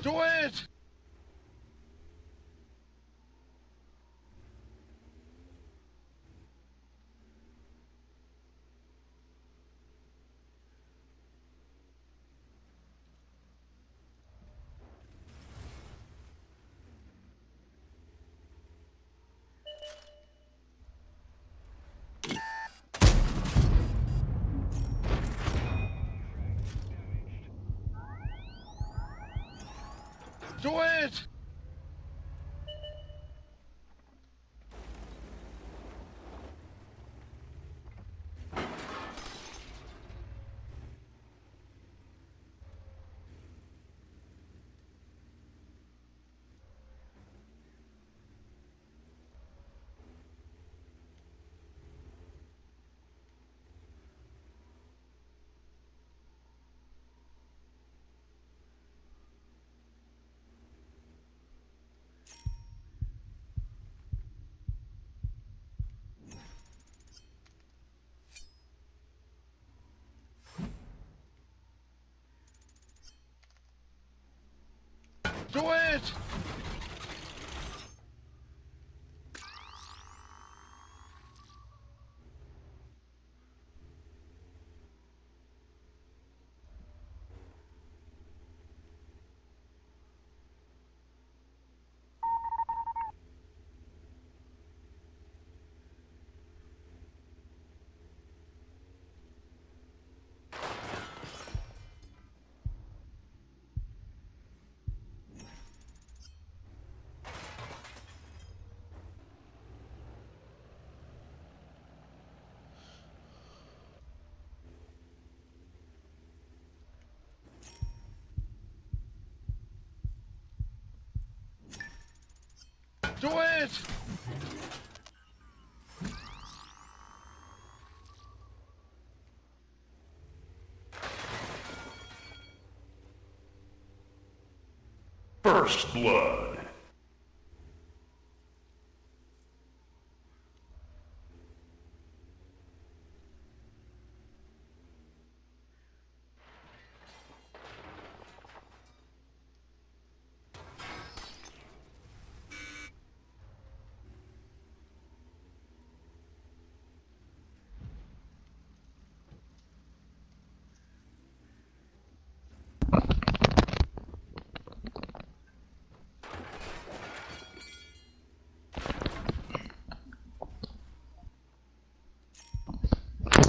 Do it! Do it! Do it! Do it! First Blood.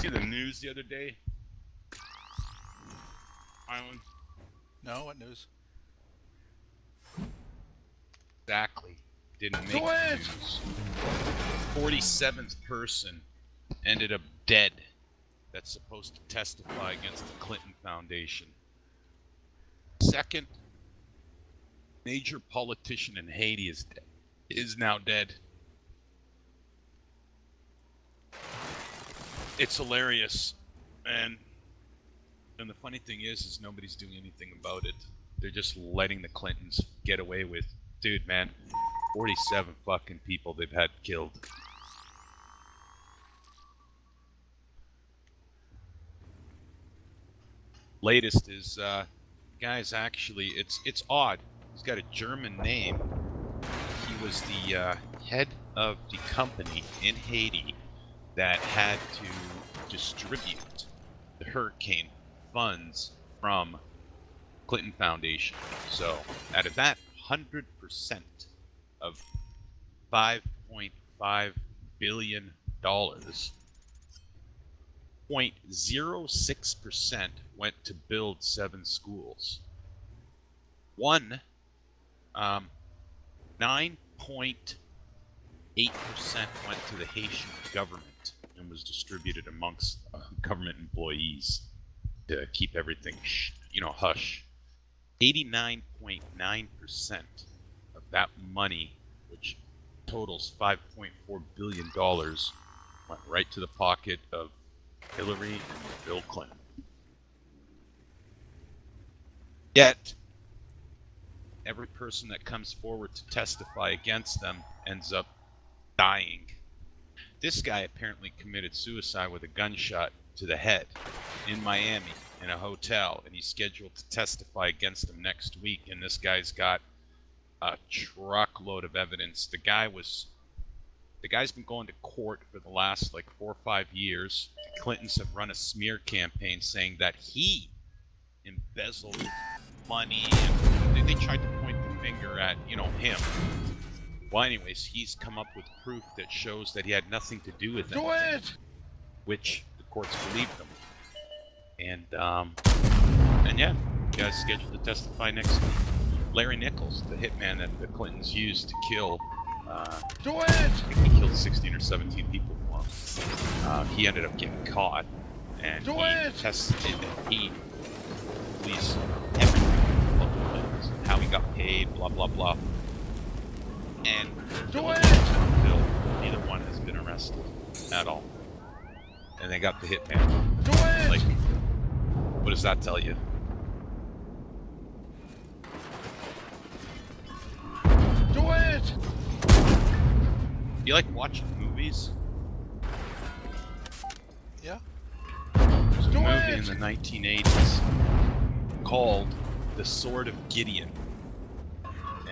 See the news the other day? Island? No, what news? Exactly. Didn't make Do the it! news. 47th person ended up dead that's supposed to testify against the Clinton Foundation. Second major politician in Haiti is now dead. It's hilarious, and the funny thing is nobody's doing anything about it. They're just letting the Clintons get away with, dude, man, 47 fucking people they've had killed. Latest is, guys, actually, it's odd. He's got a German name. He was the head of the company in Haiti that had to distribute the hurricane funds from Clinton Foundation. So out of that 100% of $5.5 billion, 0.06% went to build 7 schools. 9.8% went to the Haitian government and was distributed amongst government employees to keep everything, hush. 89.9% of that money, which totals $5.4 billion, went right to the pocket of Hillary and Bill Clinton. Yet, every person that comes forward to testify against them ends up dying. This guy apparently committed suicide with a gunshot to the head in Miami in a hotel, and he's scheduled to testify against him next week. And this guy's got a truckload of evidence. The guy's been going to court for the last like 4 or 5 years. The Clintons have run a smear campaign saying that he embezzled money, and they tried to point the finger at, him. Well, anyways, he's come up with proof that shows that he had nothing to do with it, which the courts believed him. And yeah, the guy's scheduled to testify next week. Larry Nichols, the hitman that the Clintons used to kill, I think he killed 16 or 17 people for him. He ended up getting caught, and he tested and he released everything about the Clintons, how he got paid, blah blah blah. And neither one has been arrested at all. And they got the hitman. Like, what does that tell you? Do it! You like watching movies? Yeah. There's a movie in the 1980s called The Sword of Gideon.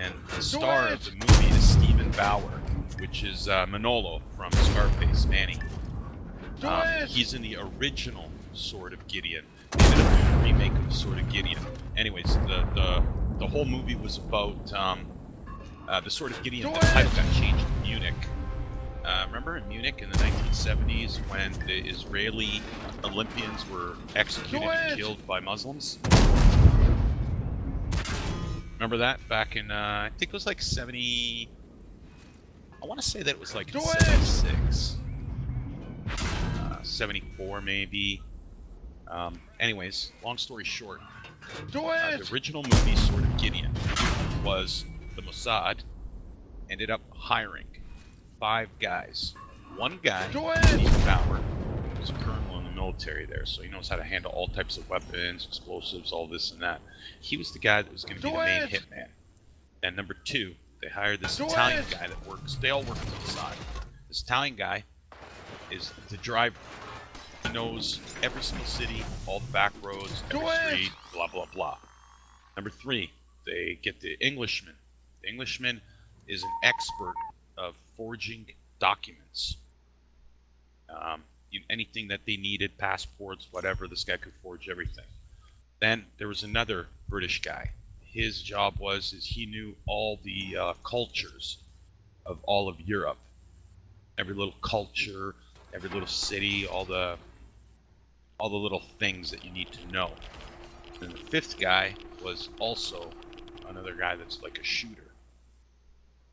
And the star of the movie is Stephen Bauer, which is Manolo from Scarface, Manny. He's in the original Sword of Gideon. They ended up doing a remake of the Sword of Gideon. Anyways, the whole movie was about the Sword of Gideon. The title got changed to Munich. Remember in Munich in the 1970s when the Israeli Olympians were executed and killed by Muslims? Remember that back in, I think it was like 70... I want to say that it was like in 76. 74 maybe. Anyways, long story short, the original movie Sword of Gideon was the Mossad ended up hiring 5 guys. One guy, Steve Bauer, was a colonel in the military there, so he knows how to handle all types of weapons, explosives, all this and that. He was the guy that was going to be the main hitman. And number 2, they hired this Italian guy that works. They all work for the Mossad. This Italian guy is the driver. He knows every single city, all the back roads, every street, blah blah blah. Number 3, they get the Englishman. The Englishman is an expert of forging documents. Anything that they needed, passports, whatever, this guy could forge everything. Then there was another British guy. His job is he knew all the cultures of all of Europe. Every little culture, every little city, all the little things that you need to know. And the 5th guy was also another guy that's like a shooter.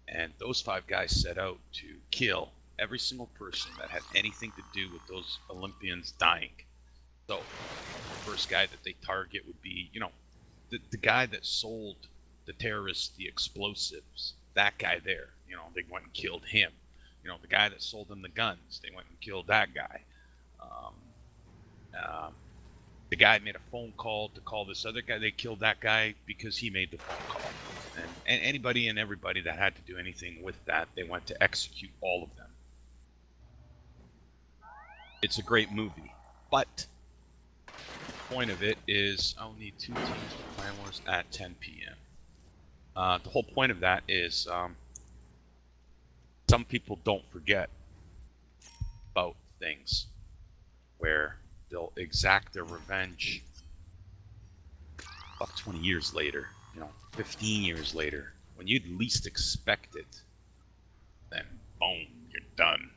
And those 5 guys set out to kill every single person that had anything to do with those Olympians dying. So the first guy that they target would be, the guy that sold the terrorists the explosives. That guy there, they went and killed him. The guy that sold them the guns, they went and killed that guy. The guy made a phone call to call this other guy. They killed that guy because he made the phone call. And anybody and everybody that had to do anything with that, they went to execute all of them. It's a great movie, but the point of it is I'll need 2 teams for Clan Wars at 10 p.m. The whole point of that is some people don't forget about things where they'll exact their revenge about 20 years later, 15 years later, when you'd least expect it. Then, boom, you're done.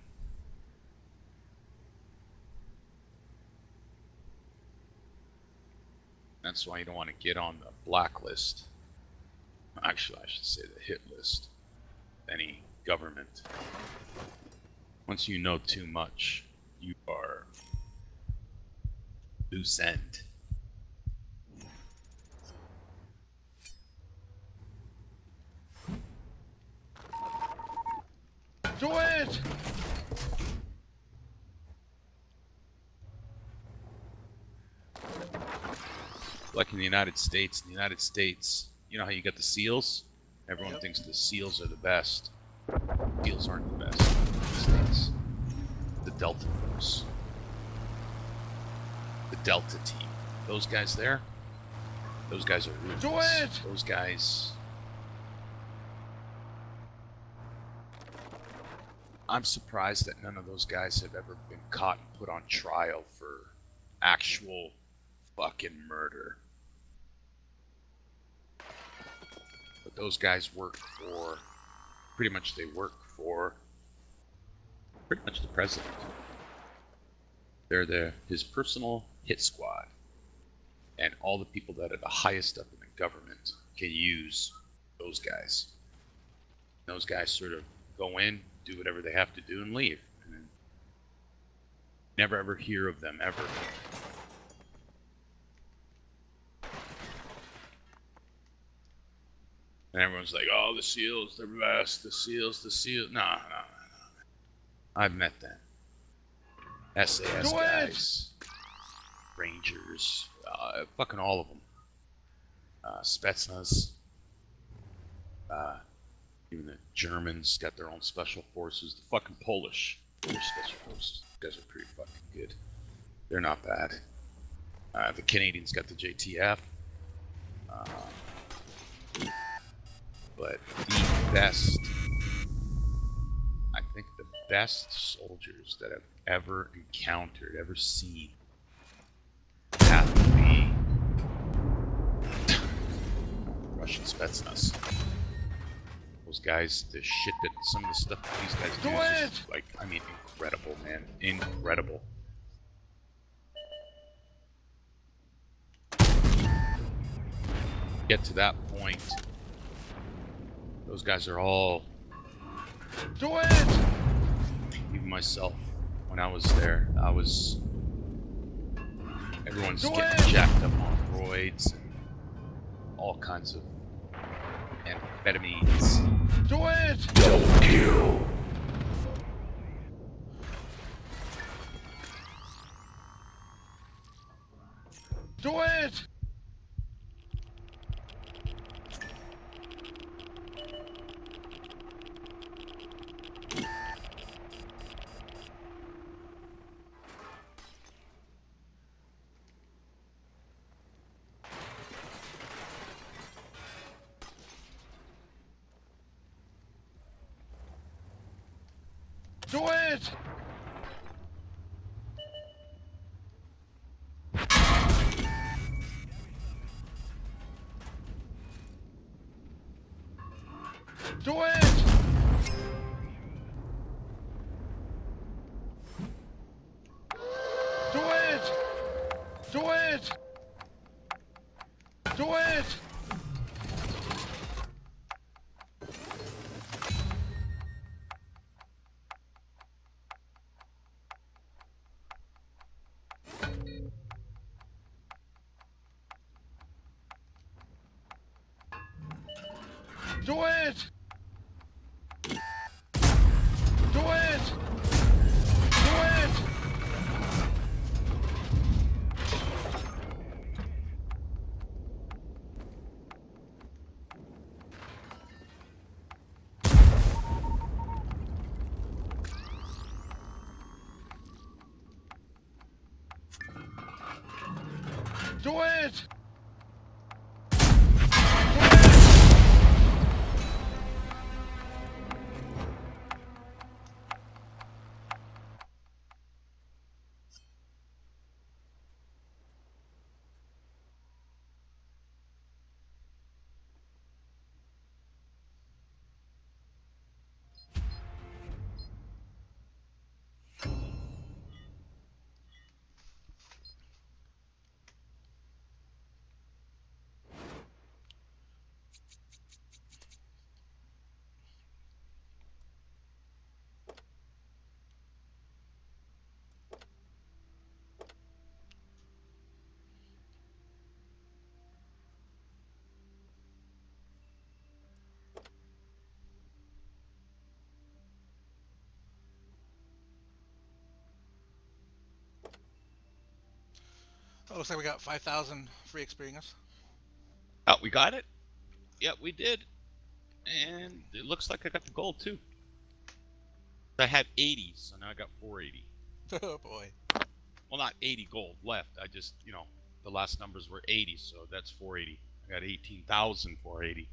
That's why you don't want to get on the blacklist. Actually, I should say the hit list. Any government. Once you know too much, you are loose end. Do it! Like in the United States, you know how you got the SEALs? Everyone thinks the SEALs are the best. SEALs aren't the best in the United States. The Delta Force. The Delta Team. Those guys there, those guys are ruthless. Do it! Those guys... I'm surprised that none of those guys have ever been caught and put on trial for actual fucking murder. But those guys work for... Pretty much they work for... pretty much the president. They're his personal hit squad. And all the people that are the highest up in the government can use those guys. Those guys sort of go in, do whatever they have to do, and leave. And then never ever hear of them, ever. And everyone's like, oh, the SEALs, they're the best. The SEALs, the SEALs. No. I've met them. SAS guys. Rangers. Fucking all of them. Spetsnaz. Even the Germans got their own special forces. The fucking Polish special forces. These guys are pretty fucking good. They're not bad. The Canadians got the JTF. But the best, I think the best soldiers that I've ever encountered, ever seen, have to be Russian Spetsnaz. Those guys, the shit that some of the stuff that these guys do is just, like, I mean, incredible, man. Incredible. Get to that point, those guys are all... Do it! Even myself, when I was there, everyone's getting jacked up on roids and all kinds of amphetamines. Do it! Double kill. Do it! Do it! Do it! Do it! Do it! Do it! Do it! Do it! Do it! Do it! So it looks like we got 5,000 free experience. Oh, we got it? Yeah, we did. And it looks like I got the gold too. I had 80, so now I got 480. Oh boy. Well, not 80 gold left. I just, the last numbers were 80, so that's 480. I got 18,480.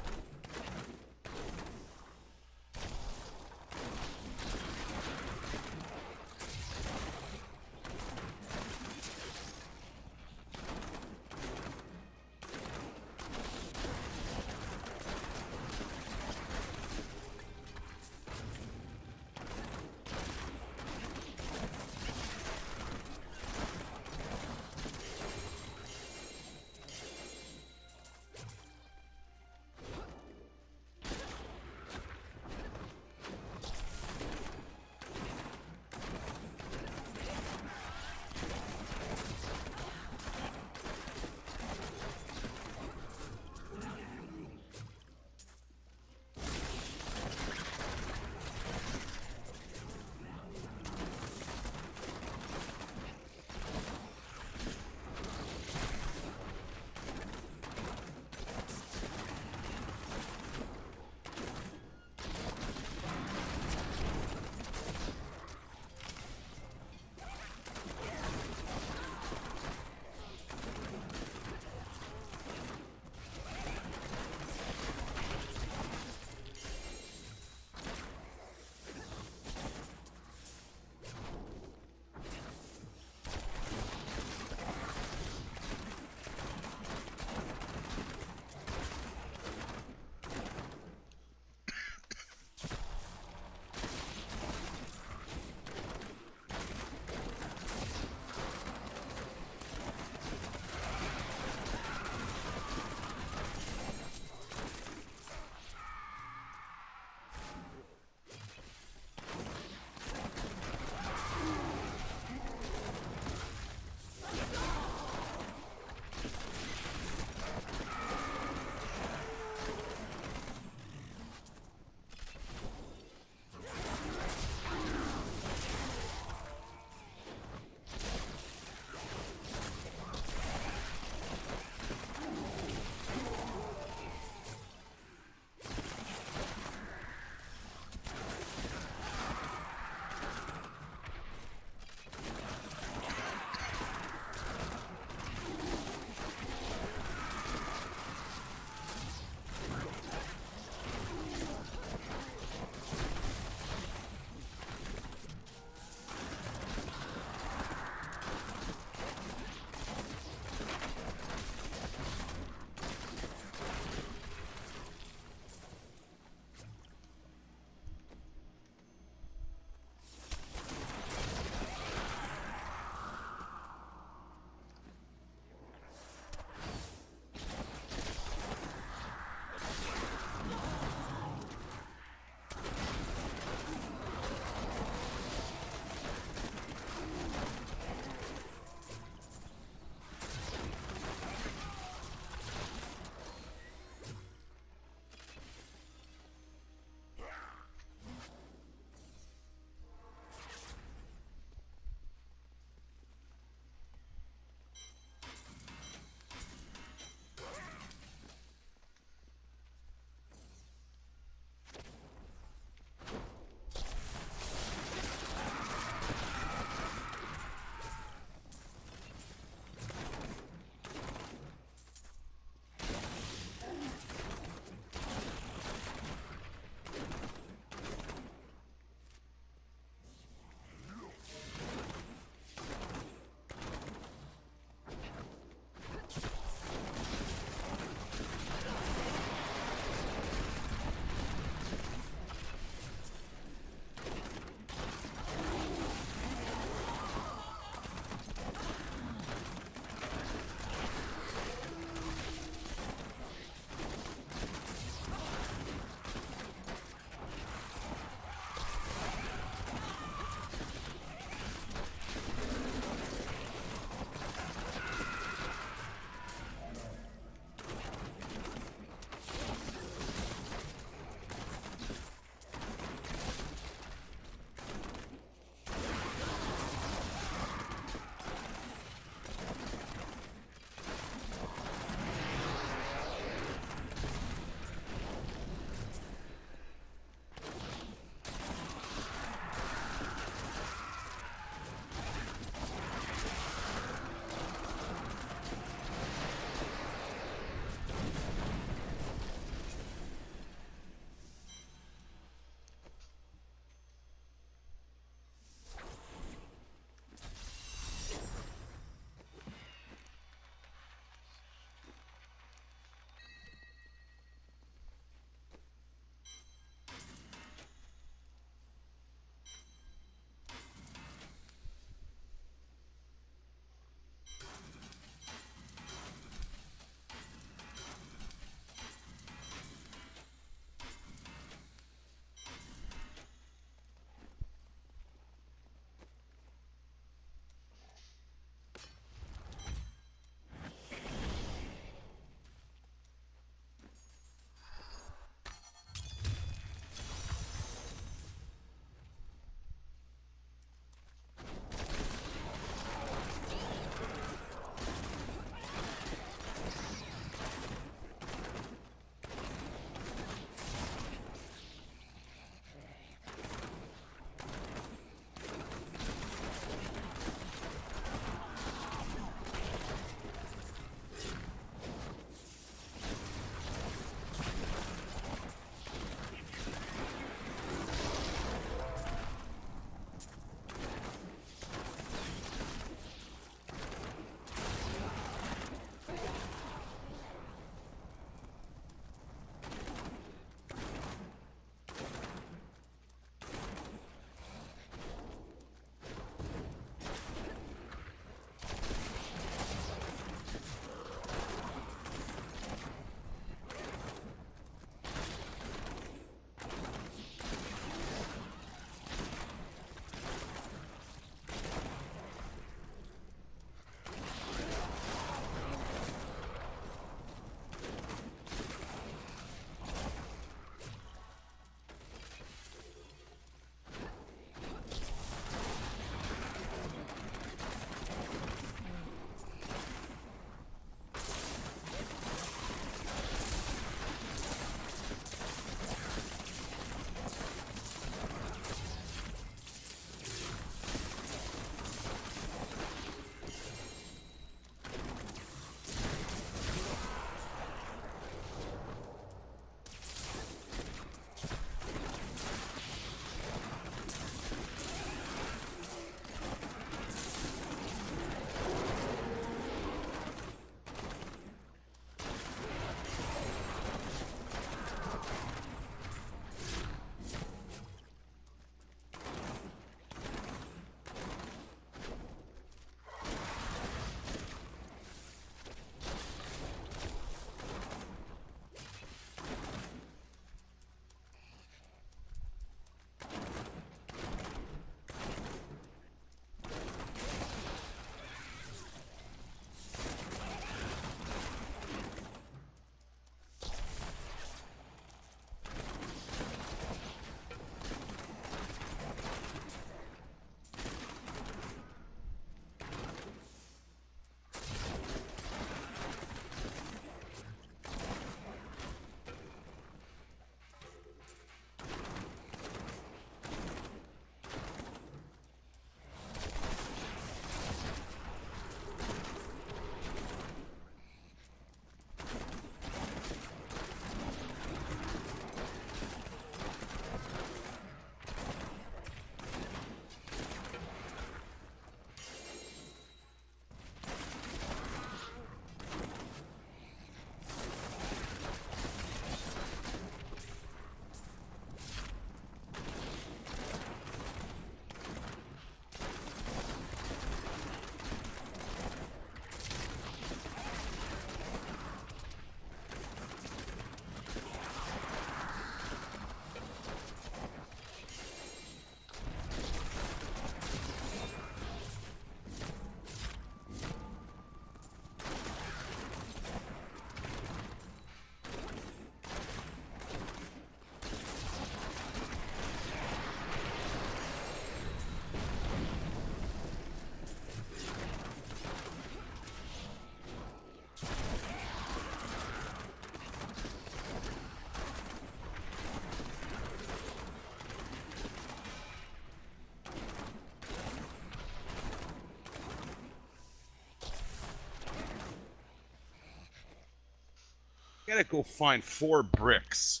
gotta go find 4 bricks.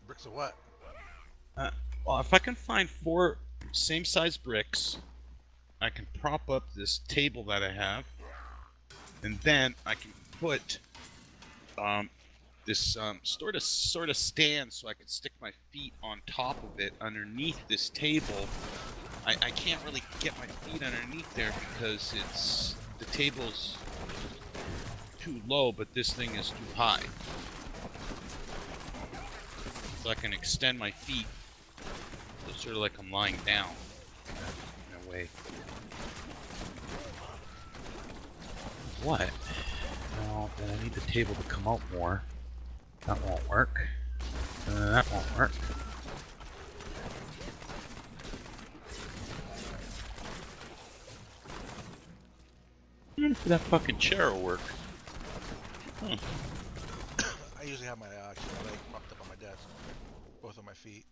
Bricks of what? Well, if I can find 4 same size bricks, I can prop up this table that I have, and then I can put this sort of stand so I can stick my feet on top of it underneath this table. I can't really get my feet underneath there because the table's too low, but this thing is too high. So I can extend my feet, so sort of like I'm lying down in a way. What? Well, then I need the table to come out more. That won't work. That won't work. If that fucking chair will work. Huh. I usually have my leg propped up on my desk, both on my feet.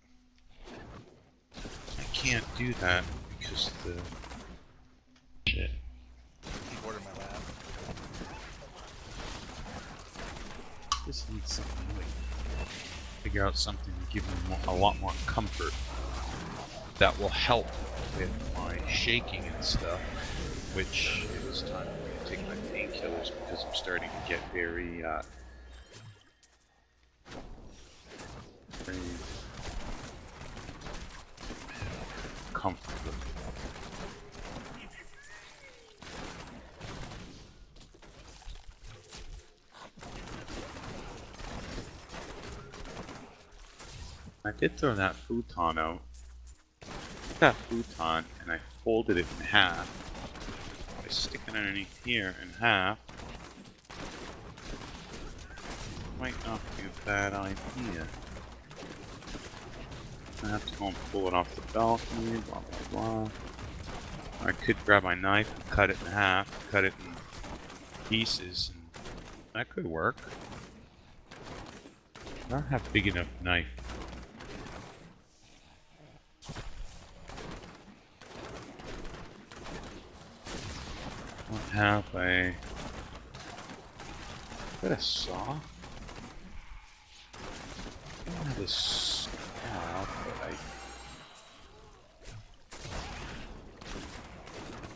I can't do that because the shit. Keyboard in my lap. This needs something like figure out something to give me a lot more comfort that will help with my shaking and stuff, which it is time for me to take my painkillers because I'm starting to get very comfortable. I did throw that futon out. I took that futon and I folded it in half. I stick it underneath here in half. Might not be a bad idea. I have to go and pull it off the balcony, blah blah blah. I could grab my knife and cut it in half, cut it in pieces, and that could work. I don't have a big enough knife. I don't have a... Is that a saw? I don't have a saw, but I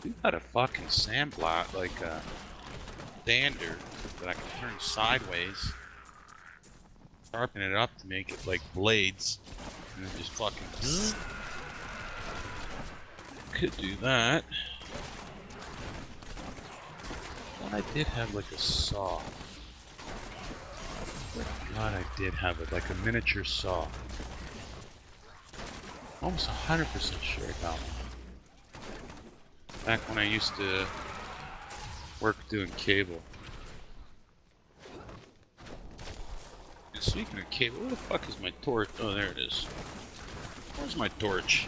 do got a fucking sandblot, like a sander that I can turn sideways, sharpen it up to make it like blades, and then just fucking zzz. Could do that. I did have like a saw. God, I did have it, like a miniature saw. Almost 100% sure about it. Back when I used to work doing cable. And speaking of cable, where the fuck is my torch? Oh, there it is. Where's my torch?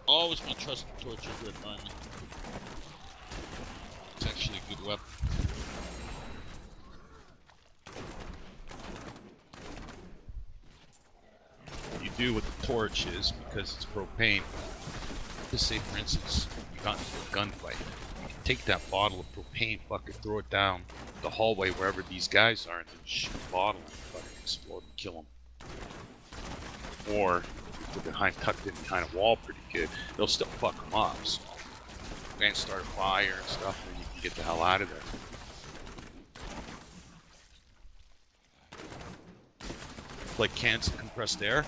Always my trusted torch is right by me. It's actually a good weapon. You do with the torch is, because it's propane. Just say, for instance, you got into a gunfight. You can take that bottle of propane, fucking throw it down the hallway wherever these guys are, and then shoot the bottle and fucking explode and kill them. Or, if they're tucked in behind a wall pretty good, they'll still fuck them up. So, you can start a fire and stuff, and you can get the hell out of there. Like cans of compressed air.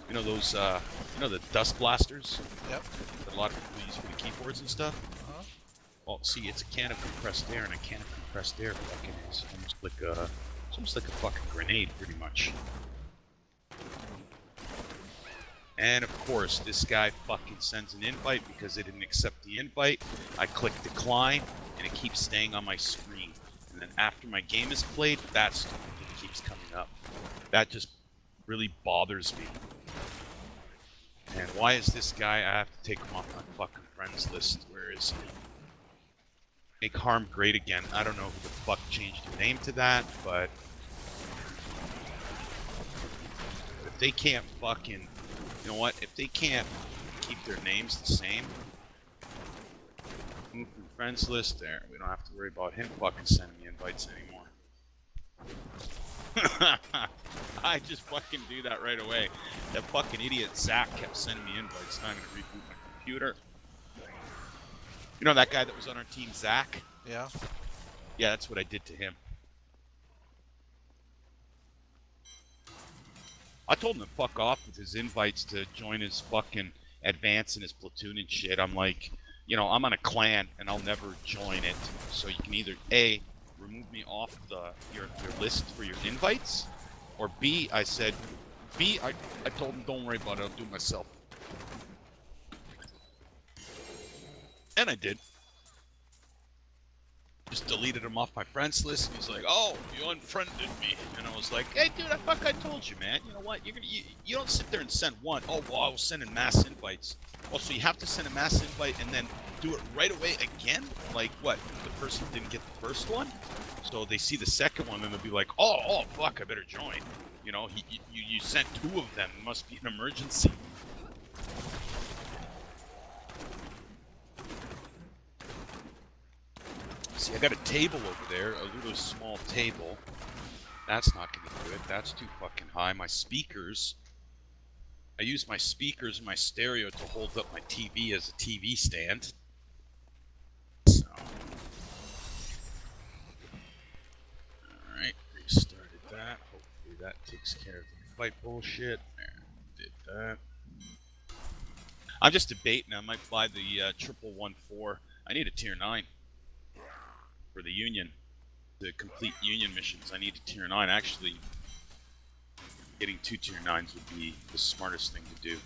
You know those, you know the dust blasters? Yep. That a lot of people use for the keyboards and stuff? Uh-huh. Well, see, it's a can of compressed air, and a can of compressed air fucking is almost like a, it's almost like a fucking grenade, pretty much. And of course, this guy fucking sends an invite because they didn't accept the invite. I click decline, and it keeps staying on my screen. And then after my game is played, that stuff keeps coming up. That just really bothers me. And why is this guy? I have to take him off my fucking friends list. Where is he? Make harm great again. I don't know who the fuck changed the name to that, but if they can't fucking, you know what? If they can't keep their names the same, move from friends list there. We don't have to worry about him fucking sending me invites anymore. I just fucking do that right away. That fucking idiot Zach kept sending me invites. Now I'm gonna reboot my computer. You know that guy that was on our team, Zach? Yeah. Yeah, that's what I did to him. I told him to fuck off with his invites to join his fucking advance in his platoon and shit. I'm like, you know, I'm on a clan and I'll never join it. So you can either A, remove me off your list for your invites, or B, I told him don't worry about it, I'll do it myself. And I did. Just deleted him off my friends list, and he's like, "Oh, you unfriended me," and I was like, "Hey, dude, I told you, man. You know what? You don't sit there and send one. Oh, well, I was sending mass invites. Oh, so you have to send a mass invite and then do it right away again? Like what? The person didn't get the first one, so they see the second one, and they'll be like, oh, fuck, I better join. You know, you sent 2 of them. It must be an emergency." See, I got a table over there, a little small table. That's not gonna be good. That's too fucking high. My speakers. I use my speakers and my stereo to hold up my TV as a TV stand. So. Alright, restarted that. Hopefully that takes care of the fight bullshit. There, did that. I'm just debating. I might buy the 1114. I need a tier 9. For the Union, the complete Union missions, I need a tier 9. Actually, getting 2 tier 9s would be the smartest thing to do.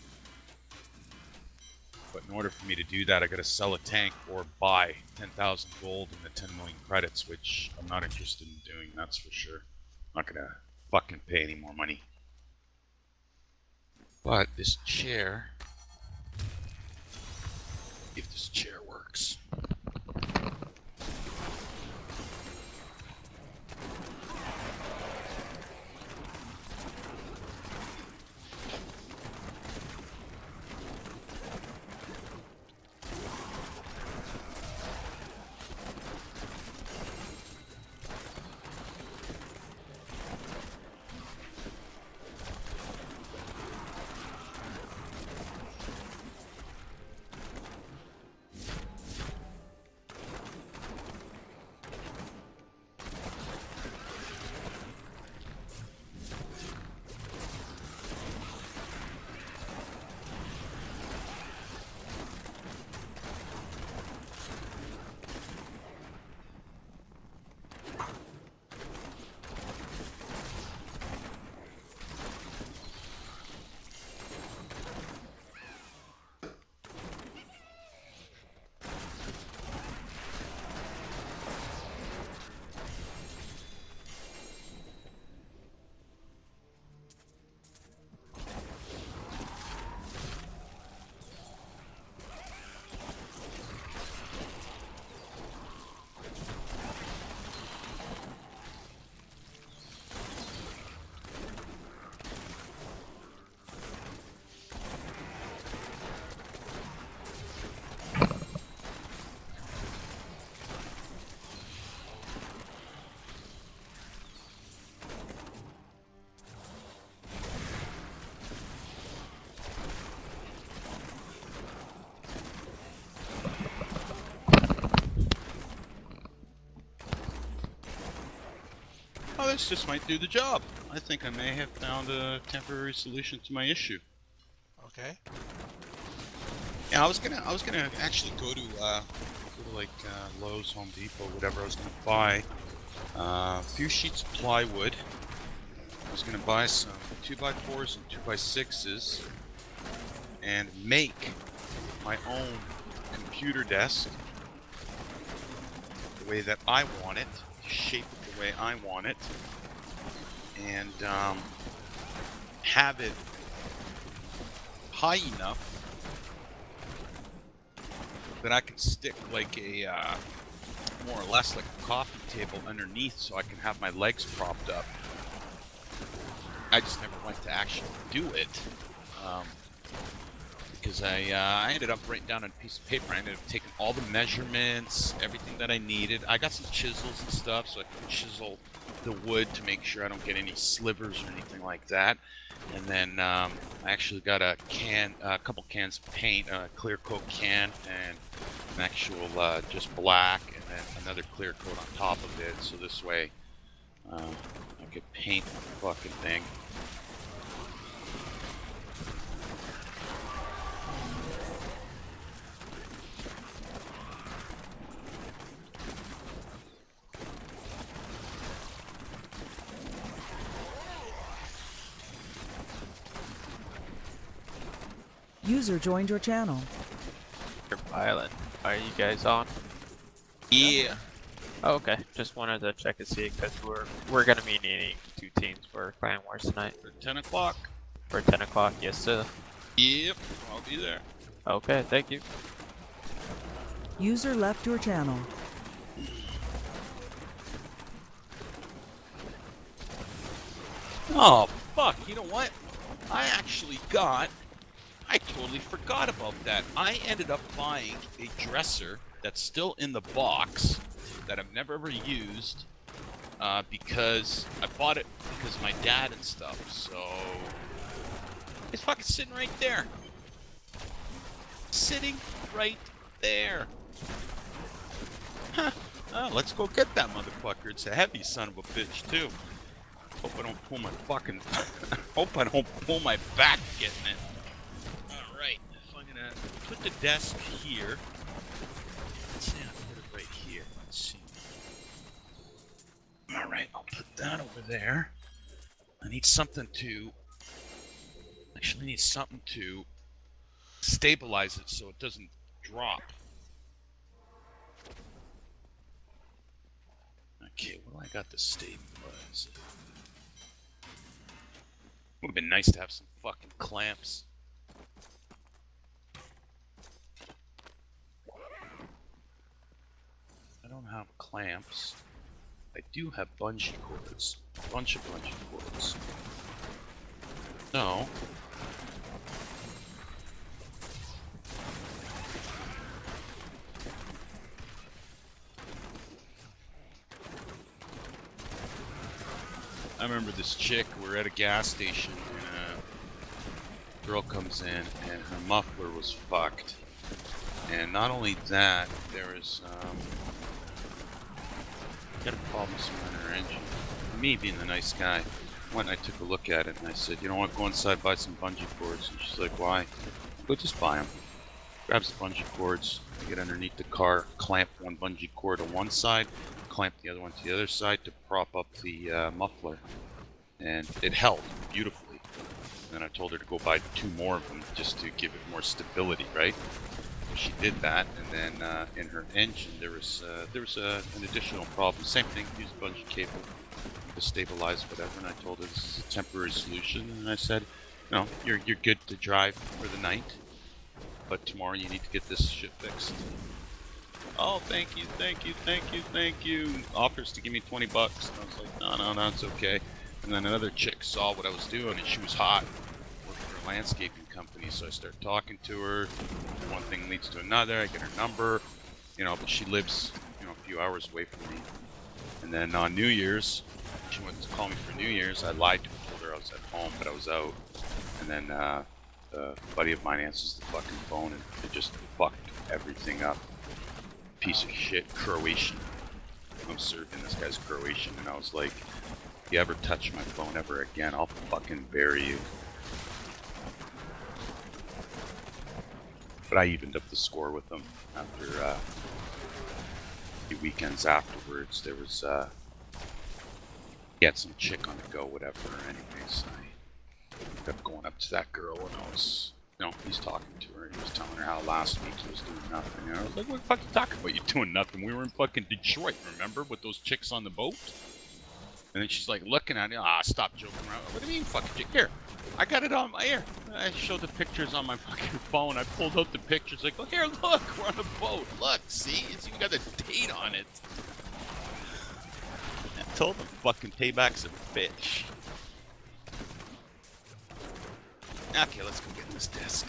But in order for me to do that, I gotta sell a tank or buy 10,000 gold and the 10 million credits, which I'm not interested in doing, that's for sure. I'm not gonna fucking pay any more money. But this chair, if this chair works. Oh, this just might do the job. I think I may have found a temporary solution to my issue. Okay. Yeah, I was gonna actually go to like Lowe's, Home Depot, whatever. I was gonna buy a few sheets of plywood. I was gonna buy some 2x4s and 2x6s, and make my own computer desk the way that I want it, shape it the way I want it, and have it high enough that I can stick like a more or less like a coffee table underneath, so I can have my legs propped up. I just never went to actually do it. because I ended up writing down on a piece of paper. I ended up taking all the measurements, everything that I needed. I got some chisels and stuff, so I can chisel the wood to make sure I don't get any slivers or anything like that. And then I actually got a couple cans of paint, a clear coat can, and an actual just black, and then another clear coat on top of it. So this way I could paint the fucking thing. User joined your channel. Island. Are you guys on? Yeah. Oh, okay. Just wanted to check and see because we're gonna be needing 2 teams for Clan Wars tonight. For 10 o'clock. For 10 o'clock, yes sir. Yep, I'll be there. Okay, thank you. User left your channel. Oh, fuck. You know what? I totally forgot about that. I ended up buying a dresser that's still in the box that I've never ever used because I bought it because of my dad and stuff. So it's fucking sitting right there. Sitting right there. Huh. Oh, let's go get that motherfucker. It's a heavy son of a bitch, too. Hope I don't pull my fucking... Hope I don't pull my back getting it. Alright, if I'm gonna put the desk here... Let's see, I'll put it right here. Let's see. Alright, I'll put that over there. I need something to... Actually, I need something to stabilize it so it doesn't drop. Okay, what do I got to stabilize it? Would have been nice to have some fucking clamps. I don't have clamps. I do have bungee cords. A bunch of bungee cords. No. I remember this chick, we're at a gas station, and a girl comes in, and her muffler was fucked. And not only that, there was, got a problem somewhere in her engine. Me being the nice guy, went and I took a look at it, and I said, you know what, go inside, buy some bungee cords. And she's like, why? I go, just buy them. Grabs the bungee cords, I get underneath the car, clamp one bungee cord on one side, clamp the other one to the other side to prop up the muffler, and it held beautifully. And then I told her to go buy 2 more of them just to give it more stability, right? So she did that, and then in her engine there was an additional problem. Same thing, use a bungee cable to stabilize whatever. And I told her this is a temporary solution, and I said, no, you're good to drive for the night, but tomorrow you need to get this shit fixed. Oh, thank you, thank you, thank you, thank you. Offers to give me 20 bucks. And I was like, no, it's okay. And then another chick saw what I was doing, and she was hot. Worked for a landscaping company, so I started talking to her. One thing leads to another. I get her number, you know, but she lives, you know, a few hours away from me. And then on New Year's, she went to call me for New Year's. I lied to her, told her I was at home, but I was out. And then a buddy of mine answers the fucking phone, and it just fucked everything up. Piece of shit, Croatian. I'm certain this guy's Croatian, and I was like, if you ever touch my phone ever again, I'll fucking bury you. But I evened up the score with him after a few weekends afterwards. There was he had some chick on the go, whatever. Anyways, I kept going up to that girl, and I was, you know, he's talking to her. He was telling her how last week he was doing nothing. And I was like, what the fuck are you talking about? You doing nothing? We were in fucking Detroit, remember? With those chicks on the boat? And then she's like looking at it. Ah, stop joking around. What do you mean fucking chick? Here, I got it on my ear. I showed the pictures on my fucking phone. I pulled out the pictures. Like, look here, look, we're on a boat. Look, see? It's even got a date on it. I told them fucking payback's a bitch. Okay, let's go get this desk.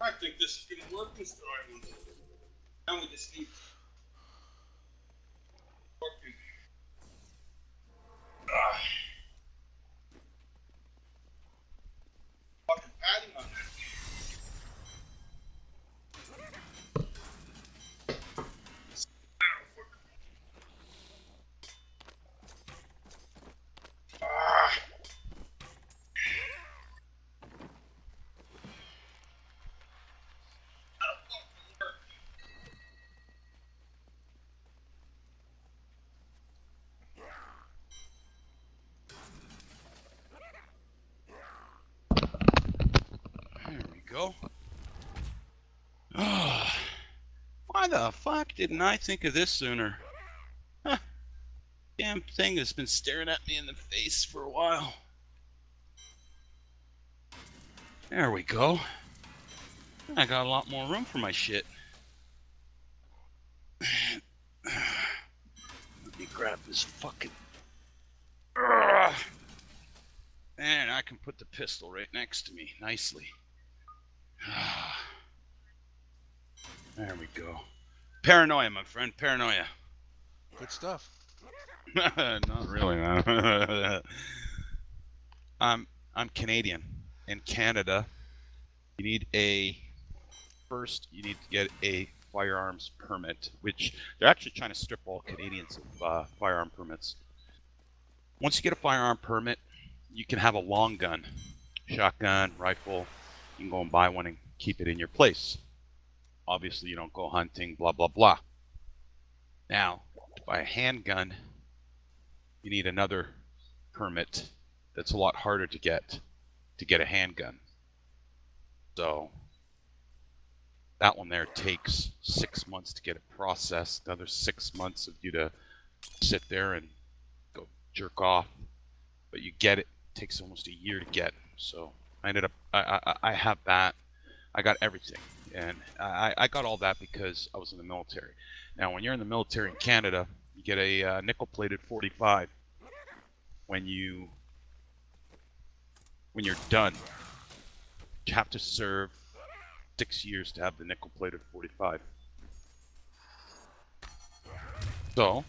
I think this is going to work this time. Now we just need fucking fucking padding on that. There we go. Why the fuck didn't I think of this sooner? Huh. Damn thing has been staring at me in the face for a while. There we go. I got a lot more room for my shit. Let me grab this fucking... And I can put the pistol right next to me nicely. There we go. Paranoia, my friend, paranoia. Good stuff. Not really, man. I'm Canadian. In Canada, you need to get a firearms permit, which they're actually trying to strip all Canadians of firearm permits. Once you get a firearm permit, you can have a long gun, shotgun, rifle. You can go and buy one and keep it in your place. Obviously, you don't go hunting, blah, blah, blah. Now, to buy a handgun, you need another permit that's a lot harder to get a handgun. So, that one there takes 6 months to get it processed, another 6 months of you to sit there and go jerk off. But you get it, takes almost a year to get. So, I ended up, I have that. I got everything. And I got all that because I was in the military. Now, when you're in the military in Canada, you get a nickel-plated 45 when you're done. You have to serve 6 years to have the nickel-plated 45. So,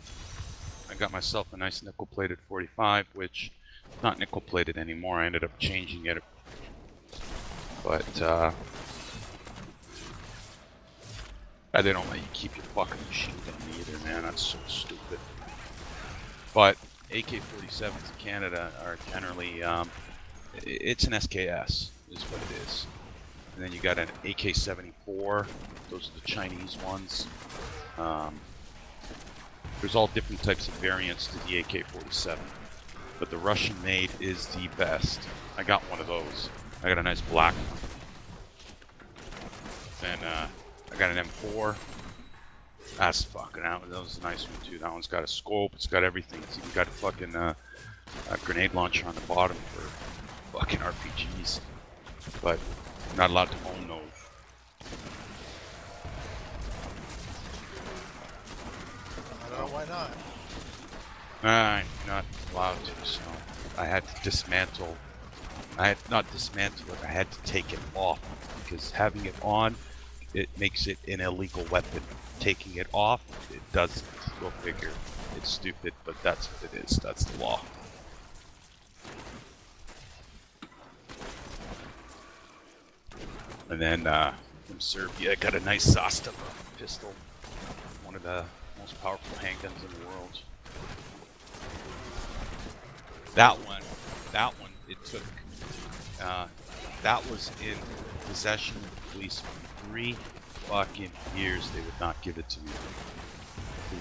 I got myself a nice nickel-plated 45, which is not nickel-plated anymore. I ended up changing it. But, they don't let you keep your fucking machine gun either, man. That's so stupid. But AK-47s in Canada are generally, it's an SKS, is what it is. And then you got an AK-74. Those are the Chinese ones. There's all different types of variants to the AK-47. But the Russian-made is the best. I got one of those. I got a nice black one. And, I got an M4. That's fucking out. That was a nice one too. That one's got a scope. It's got everything. It's even got a fucking a grenade launcher on the bottom for fucking RPGs. But I'm not allowed to own those. I don't know why not. I'm not allowed to. So I had to dismantle. I had not dismantle it. I had to take it off because having it on, it makes it an illegal weapon. Taking it off, it doesn't. Go figure. It's stupid, but that's what it is. That's the law. And then from Serbia, I got a nice Zastava pistol. One of the most powerful handguns in the world. That one, it took, that was in possession of the police for 3 fucking years. They would not give it to me.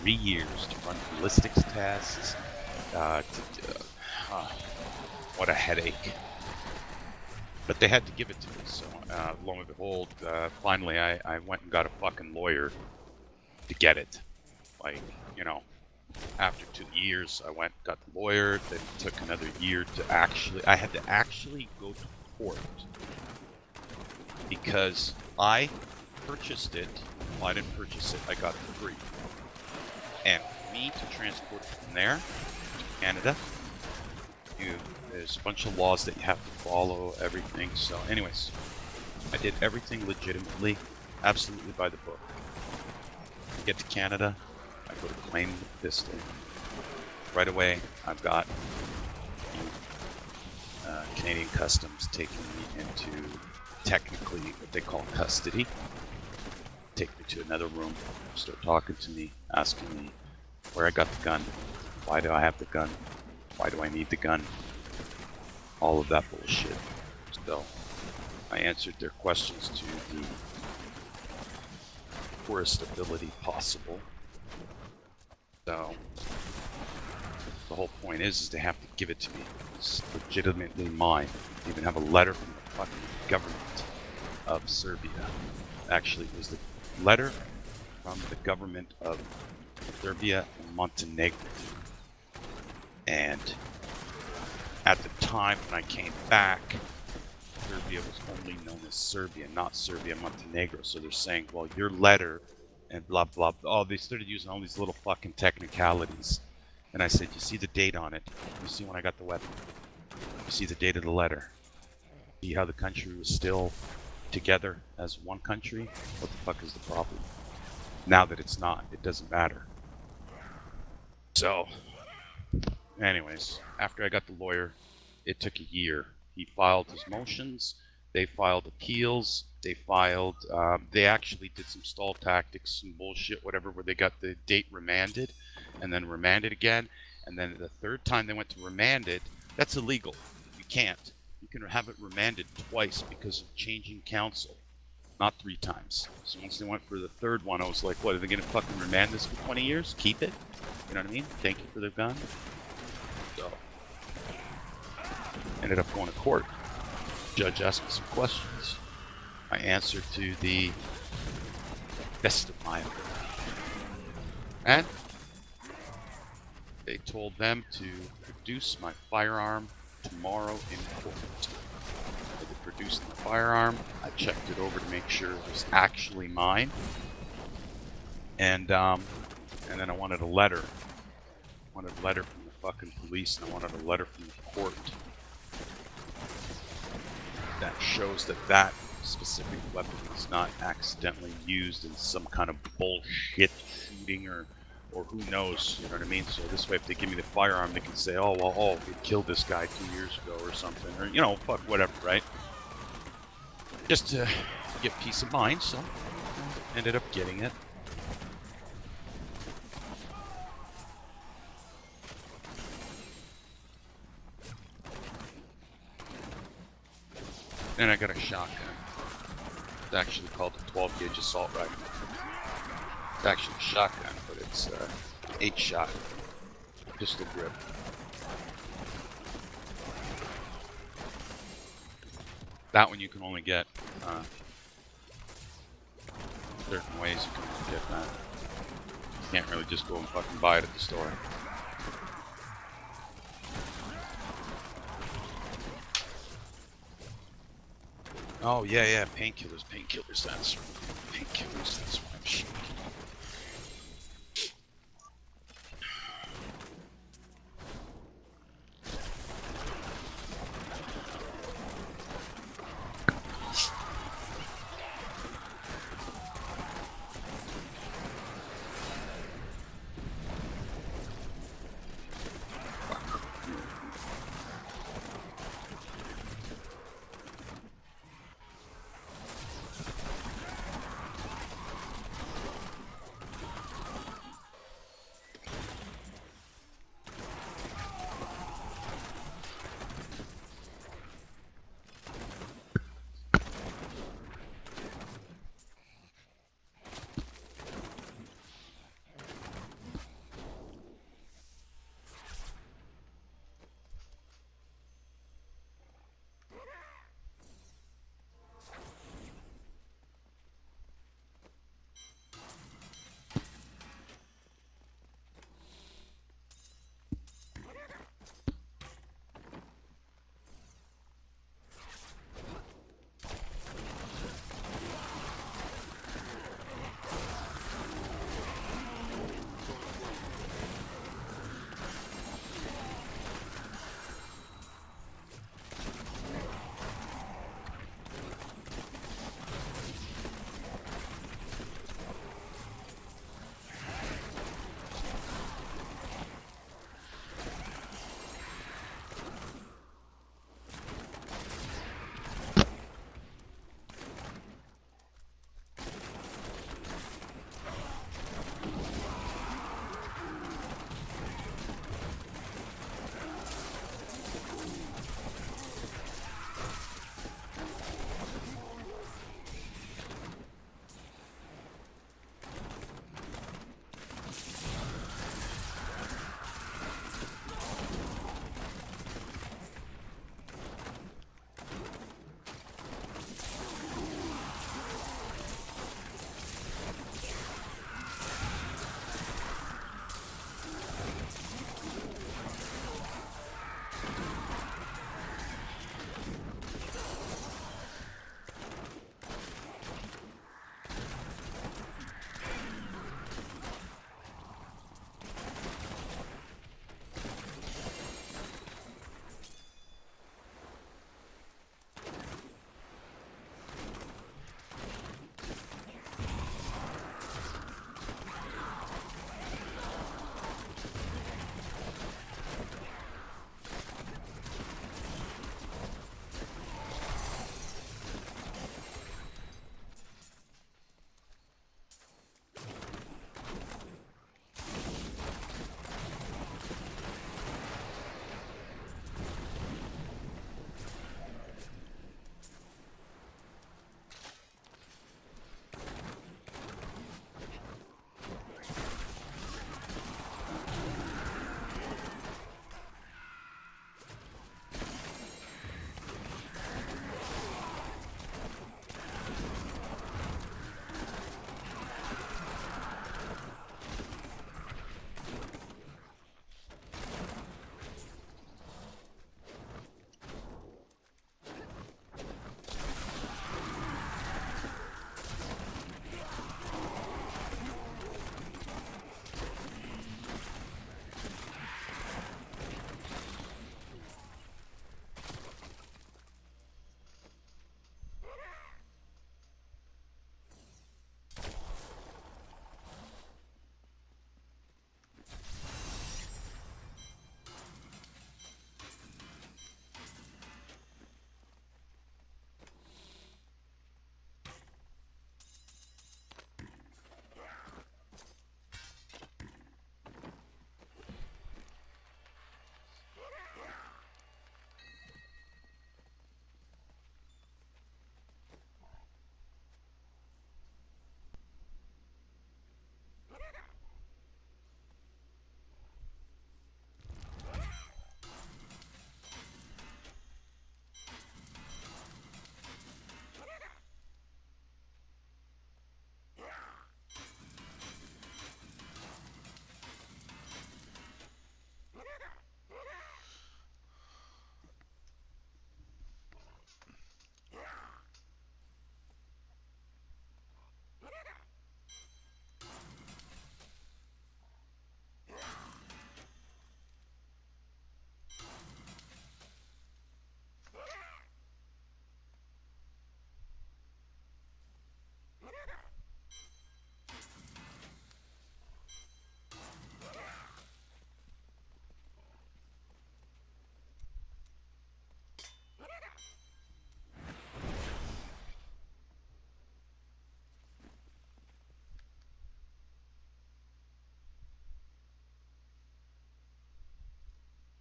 3 years to run ballistics tests. What a headache. But they had to give it to me, so lo and behold, finally I went and got a fucking lawyer to get it. Like, you know, after 2 years, I went and got the lawyer. Then it took another year to actually, I had to actually go to court because I purchased it. Well, I didn't purchase it, I got it for free. And for me to transport it from there to Canada, there's a bunch of laws that you have to follow, everything. So anyways, I did everything legitimately, absolutely by the book. I get to Canada, I go to claim the pistol. Right away, I've got Canadian Customs taking me into technically what they call custody. Take me to another room, start talking to me, asking me where I got the gun, why do I have the gun, why do I need the gun, all of that bullshit. So I answered their questions to the poorest ability possible. So the whole point is they have to give it to me. It's legitimately mine. They even have a letter from the fucking government of Serbia. Actually, it was the letter from the government of Serbia and Montenegro. And at the time when I came back, Serbia was only known as Serbia, not Serbia Montenegro. So they're saying, well, your letter and blah, blah, blah. Oh, they started using all these little fucking technicalities. And I said, you see the date on it? You see when I got the weapon? You see the date of the letter? See how the country was still together as one country? What the fuck is the problem? Now that it's not, it doesn't matter. So, anyways, after I got the lawyer, it took a year. He filed his motions, they filed appeals, they actually did some stall tactics and bullshit, whatever, where they got the date remanded, and then remanded again, and then the third time they went to remand it, that's illegal. You can't. You can have it remanded twice because of changing counsel, not 3 times. So once they went for the third one, I was like, what, are they going to fucking remand this for 20 years? Keep it? You know what I mean? Thank you for their gun. So, ended up going to court. Judge asked me some questions. I answered to the best of my ability. And they told them to produce my firearm tomorrow in court. They produced the firearm. I checked it over to make sure it was actually mine. And then I wanted a letter. I wanted a letter from the fucking police, and I wanted a letter from the court that shows that that specific weapon was not accidentally used in some kind of bullshit shooting or who knows, you know what I mean? So this way, if they give me the firearm, they can say, oh, well, we killed this guy 2 years ago or something, or, you know, fuck, whatever, right? Just to get peace of mind, so I ended up getting it. And I got a shotgun. It's actually called a 12-gauge assault rifle. It's actually a shotgun, but it's 8-shot pistol grip. That one you can only get certain ways you can only get that. You can't really just go and fucking buy it at the store. Oh yeah, painkillers, that's right. Painkillers, that's why I'm shaking.